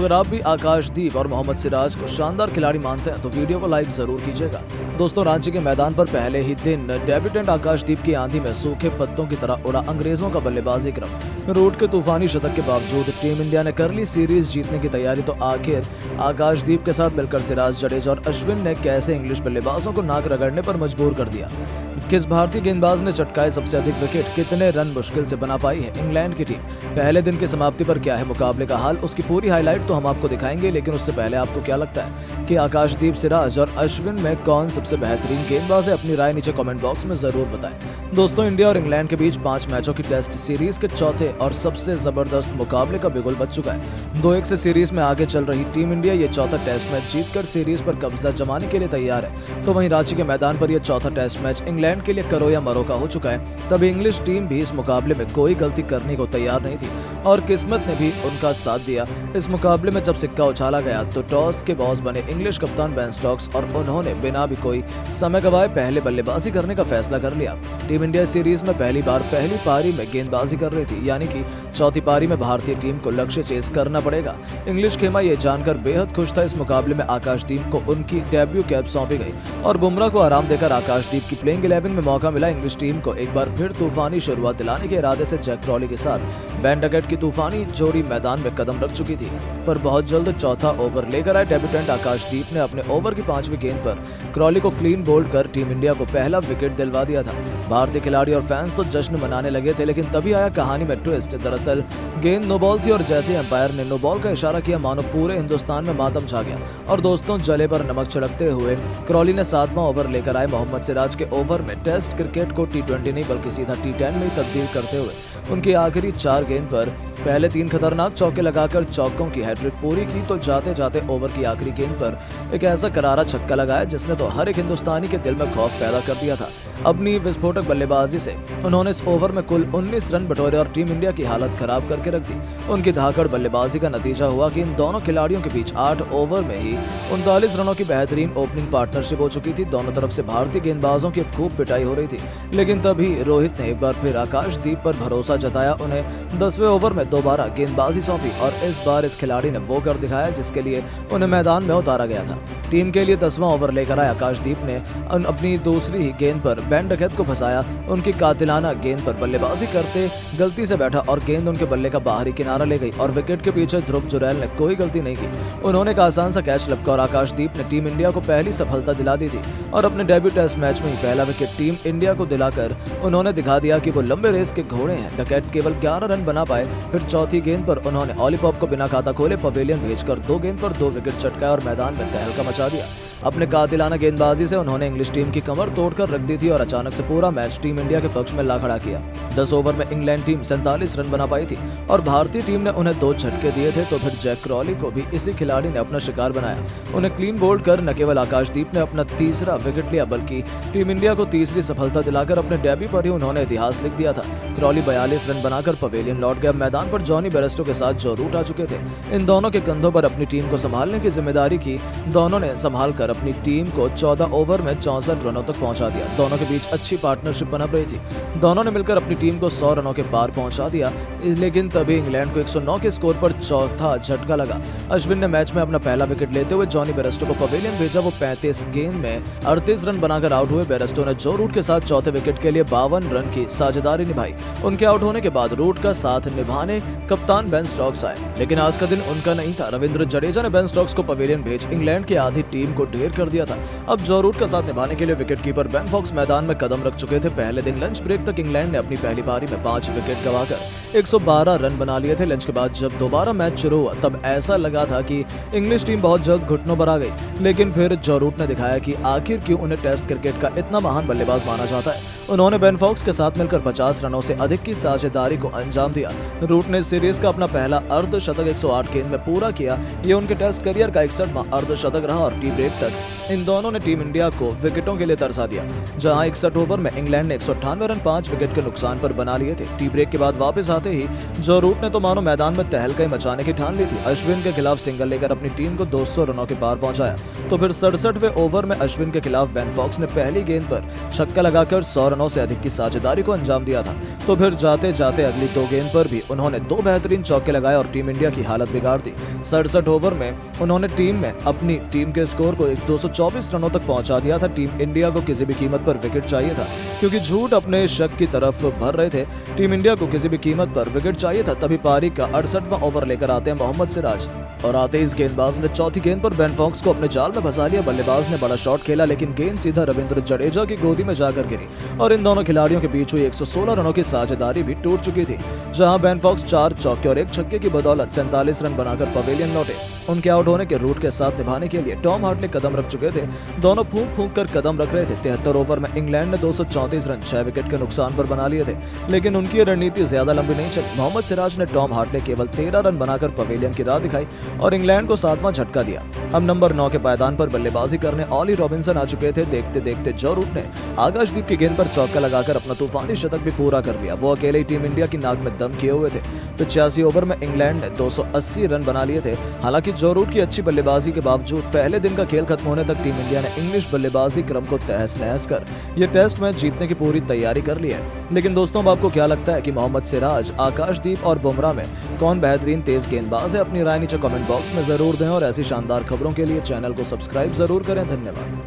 अगर आप भी आकाशदीप और मोहम्मद सिराज को शानदार खिलाड़ी मानते हैं तो वीडियो को लाइक जरूर कीजिएगा। दोस्तों, रांची के मैदान पर पहले ही दिन डेब्यूटेंट आकाशदीप की आंधी में सूखे पत्तों की तरह उड़ा अंग्रेजों का बल्लेबाजी क्रम। रूट के तूफानी शतक के बावजूद टीम इंडिया ने कर ली सीरीज जीतने की तैयारी, तो आखिर आकाशदीप के साथ मिलकर सिराज, जडेजा और अश्विन ने कैसे इंग्लिश बल्लेबाजों को नाक रगड़ने पर मजबूर कर दिया। किस भारतीय गेंदबाज ने चटकाए सबसे अधिक विकेट, कितने रन मुश्किल से बना पाई है इंग्लैंड की टीम, पहले दिन की समाप्ति पर क्या है मुकाबले का हाल, उसकी पूरी हाईलाइट तो हम आपको दिखाएंगे। लेकिन उससे पहले आपको क्या लगता है कि आकाशदीप, सिराज और अश्विन में कौन सबसे बेहतरीन गेंदबाज है? अपनी राय नीचे कमेंट बॉक्स में जरूर बताएं। दोस्तों, इंडिया और इंग्लैंड के बीच 5 मैचों की टेस्ट सीरीज के चौथे और सबसे जबरदस्त मुकाबले का बिगुल बज चुका है। 2-1 से सीरीज में आगे चल रही टीम इंडिया ये चौथा टेस्ट मैच जीतकर सीरीज पर कब्जा जमाने के लिए तैयार है। तो वहीं रांची के मैदान पर यह चौथा टेस्ट मैच इंग्लैंड के लिए करो या मरो का हो चुका है। तब इंग्लिश टीम भी इस मुकाबले में कोई गलती करने को तैयार नहीं थी और किस्मत ने भी उनका साथ दिया। इस मुकाबले में जब सिक्का उछाला गया तो टॉस के बॉस बने इंग्लिश कप्तान बेन स्टोक्स और उन्होंने बिना भी कोई समय गवाए पहले बल्लेबाजी करने का फैसला कर लिया। टीम इंडिया सीरीज में पहली बार पहली पारी में गेंदबाजी कर रही थी, यानी कि चौथी पारी में भारतीय टीम को लक्ष्य चेस करना पड़ेगा। इंग्लिश खेमा ये जानकर बेहद खुश था। इस मुकाबले में आकाशदीप को उनकी डेब्यू कैप सौंपी गई और बुमराह को आराम देकर आकाशदीप की प्लेइंग 11 में मौका मिला। इंग्लिश टीम को एक बार फिर तूफानी शुरुआत दिलाने के इरादे से जैक क्रॉली के साथ बेन डकेट की तूफानी जोड़ी मैदान में कदम रख चुकी थी, पर बहुत जल्द चौथा ओवर लेकर आए डेब्यूटेंट आकाशदीप ने अपने ओवर की 5वीं गेंद पर क्रॉली को क्लीन बोल्ड कर टीम इंडिया को पहला विकेट दिलवा दिया था। भारतीय खिलाड़ी और फैंस तो जश्न मनाने लगे थे, लेकिन तभी आया कहानी में ट्विस्ट। दरअसल गेंद नो बॉल थी और जैसे अंपायर ने नो बॉल का इशारा किया, मानो पूरे हिंदुस्तान में मातम छा गया। और दोस्तों, जले पर नमक छिड़कते हुए क्रॉली ने 7वां ओवर लेकर आए मोहम्मद सिराज के ओवर में टेस्ट क्रिकेट को T20 नहीं बल्कि सीधा T10 में तब्दील करते हुए उनकी आखिरी 4 गेंद पर पहले 3 खतरनाक चौके लगाकर चौकों की हैट्रिक पूरी की, तो जाते जाते ओवर की आखिरी गेंद पर एक ऐसा करारा छक्का लगाया जिसने तो हर एक हिंदुस्तानी के दिल में खौफ पैदा कर दिया था। अपनी विस्फोटक बल्लेबाजी से उन्होंने इस ओवर में कुल 19 रन बटोरे और टीम इंडिया की हालत खराब करके रख दी। उनकी धाकड़ बल्लेबाजी का नतीजा हुआ कि इन दोनों खिलाड़ियों के बीच 8 ओवर में ही 39 रनों की बेहतरीन ओपनिंग पार्टनरशिप हो चुकी थी। दोनों तरफ से भारतीय गेंदबाजों की खूब पिटाई हो रही थी, लेकिन तभी रोहित ने एक बार फिर आकाशदीप पर भरोसा जताया, उन्हें 10वें ओवर में दोबारा गेंदबाजी सौंपी और इस बार इस खिलाड़ी ने वो कर दिखाया जिसके लिए उन्हें मैदान में उतारा गया था। टीम के लिए 10वां ओवर लेकर आए आकाशदीप ने अपनी दूसरी ही गेंद पर बेन डकेट को फंसाया। उनकी कातिलाना गेंद पर बल्लेबाजी करते गलती से बैठा और गेंद उनके बल्ले का बाहरी किनारा ले गई और विकेट के पीछे ध्रुव जुरैल ने कोई गलती नहीं की। उन्होंने एक आसान सा कैच लपका और आकाशदीप ने टीम इंडिया को पहली सफलता दिला दी थी और अपने डेब्यू टेस्ट मैच में ही पहला विकेट टीम इंडिया को दिलाकर उन्होंने दिखा दिया कि वो लंबे रेस के घोड़े हैं। डकेट केवल 11 रन बना पाए, फिर चौथी गेंद पर उन्होंने ऑलीपॉप को बिना खाता खोले पवेलियन भेजकर 2 गेंद पर 2 विकेट चटकाए और मैदान में तहलका मचा दिया। अपने कातिलाना गेंदबाजी से उन्होंने इंग्लिश टीम की कमर तोड़कर रख दी थी और अचानक से पूरा मैच टीम इंडिया के पक्ष में ला खड़ा किया। 10 ओवर में इंग्लैंड टीम 47 रन बना पाई थी और भारतीय टीम ने उन्हें 2 झटके दिए थे, तो फिर जैक क्रॉली को भी इसी खिलाड़ी ने अपना शिकार बनाया। उन्हें क्लीन बोल्ड कर न केवल आकाशदीप ने अपना 3रा विकेट लिया बल्कि टीम इंडिया को 3री सफलता दिलाकर अपने डेब्यू पर ही उन्होंने इतिहास लिख दिया था। क्रॉली 42 रन बनाकर पवेलियन लौट गए। मैदान पर जॉनी बेयरस्टो के साथ जो रूट आ चुके थे, इन दोनों के कंधों पर अपनी टीम को संभालने की जिम्मेदारी की दोनों ने संभाल कर अपनी टीम को 14 ओवर में 64 रनों तक पहुंचा दिया। दोनों के बीच अच्छी पार्टनरशिप बना रही थी, दोनों ने मिलकर अपनी टीम को 100 रनों के पार पहुंचा दिया। लेकिन तभी इंग्लैंड को 109 के स्कोर पर चौथा झटका लगा। अश्विन ने मैच में अपना पहला विकेट लेते हुए जॉनी बेयरस्टो को पवेलियन भेजा। वो 35 गेंद में 38 रन बनाकर आउट हुए। बेयरस्टो ने जो रूट के साथ चौथे विकेट के लिए 52 रन की साझेदारी निभाई। उनके आउट होने के बाद रूट का साथ निभाने कप्तान बेन स्टोक्स आए, लेकिन आज का दिन उनका नहीं था। रविंद्र जडेजा ने बेन स्टोक्स को पवेलियन भेज इंग्लैंड की आधी टीम को ढेर कर दिया था। अब जो रूट का साथ निभाने के लिए विकेटकीपर बेन फॉक्स मैदान में कदम रख चुके थे। पहले दिन लंच ब्रेक तक इंग्लैंड ने अपनी पहली पारी में 5 विकेट गंवाकर 112 रन बना लिए थे। लंच के बाद जब दोबारा मैच शुरू हुआ तब ऐसा लगा था कि इंग्लिश टीम बहुत जल्द घुटनों पर आ गई, लेकिन फिर जो रूट ने दिखाया कि आखिर क्यों उन्हें टेस्ट क्रिकेट का इतना महान बल्लेबाज माना जाता है। उन्होंने बेन फॉक्स के साथ मिलकर 50 रनों से अधिक की साझेदारी को अंजाम दिया। रूट ने सीरीज का अपना पहला अर्धशतक 108 गेंद में पूरा किया। ये उनके टेस्ट करियर का 61वां अर्धशतक रहा और टी ब्रेक तक इन दोनों ने टीम इंडिया को विकेटों के लिए तरसा दिया। जहां 61 ओवर में इंग्लैंड ने 198 रन 5 विकेट के नुकसान पर बना लिए थे। टी ब्रेक के बाद वापस आते ही जो रूट ने तो मानो मैदान में तहलका मचाने की ठान ली थी। अश्विन के खिलाफ सिंगल लेकर अपनी टीम को 200 रनों के पार पहुंचाया। तो फिर 67वें ओवर में अश्विन के खिलाफ बेन फॉक्स ने पहली गेंद पर छक्का लगाकर 100 रनों से अधिक की साझेदारी को अंजाम दिया था। तो फिर जाते जाते अगली 2 गेंद पर भी उन्होंने 2 बेहतरीन चौके लगाए और टीम इंडिया की हालत बिगाड़ दी। 67 ओवर में उन्होंने अपनी टीम के स्कोर को 224 रनों तक पहुंचा दिया था। टीम इंडिया को किसी भी कीमत पर विकेट चाहिए था, क्योंकि झूठ अपने शक की तरफ भर रहे थे। टीम इंडिया को किसी भी कीमत पर विकेट चाहिए था। तभी पारी का 68वां ओवर लेकर आते हैं मोहम्मद सिराज और आते इस गेंदबाज ने चौथी गेंद पर बेन फॉक्स को अपने जाल में फंसा लिया। बल्लेबाज ने बड़ा शॉट खेला, लेकिन गेंद सीधा रविंद्र जडेजा की गोदी में जाकर गिरी और इन दोनों खिलाड़ियों के बीच हुई 116 रनों की साझेदारी भी टूट चुकी थी। जहां बेन फॉक्स 4 चौके और 1 छक्के की बदौलत 47 रन बनाकर पवेलियन लौटे। उनके आउट होने के रूट के साथ निभाने के लिए टॉम हार्टले कदम रख चुके थे। दोनों फूंक फूंक कर कदम रख रहे थे। 73 ओवर में इंग्लैंड ने 234 रन 6 विकेट के नुकसान पर बना लिए थे, लेकिन उनकी रणनीति ज्यादा लंबी नहीं चली। मोहम्मद सिराज ने टॉम हार्टले केवल 13 रन बनाकर पवेलियन की राह दिखाई और इंग्लैंड को 7वां झटका दिया। अब नंबर 9 के पायदान पर बल्लेबाजी करने ऑली रॉबिन्सन आ चुके थे। देखते देखते जो रूट ने आकाशदीप की गेंद पर चौका लगाकर अपना तूफानी शतक भी पूरा कर लिया। वो अकेले ही टीम इंडिया की नाक में दम किए हुए थे। 85 ओवर में इंग्लैंड ने 280 रन बना लिए थे। हालांकि जो रूट की अच्छी बल्लेबाजी के बावजूद पहले दिन का खेल खत्म होने तक टीम इंडिया ने इंग्लिश बल्लेबाजी क्रम को तहस नहस कर ये टेस्ट मैच जीतने की पूरी तैयारी कर ली है। लेकिन दोस्तों, अब आपको क्या लगता है कि मोहम्मद सिराज, आकाशदीप और बुमराह में कौन बेहतरीन तेज गेंदबाज है? अपनी राय नीचे कमेंट बॉक्स में जरूर दें और ऐसी शानदार खबरों के लिए चैनल को सब्सक्राइब जरूर करें। धन्यवाद।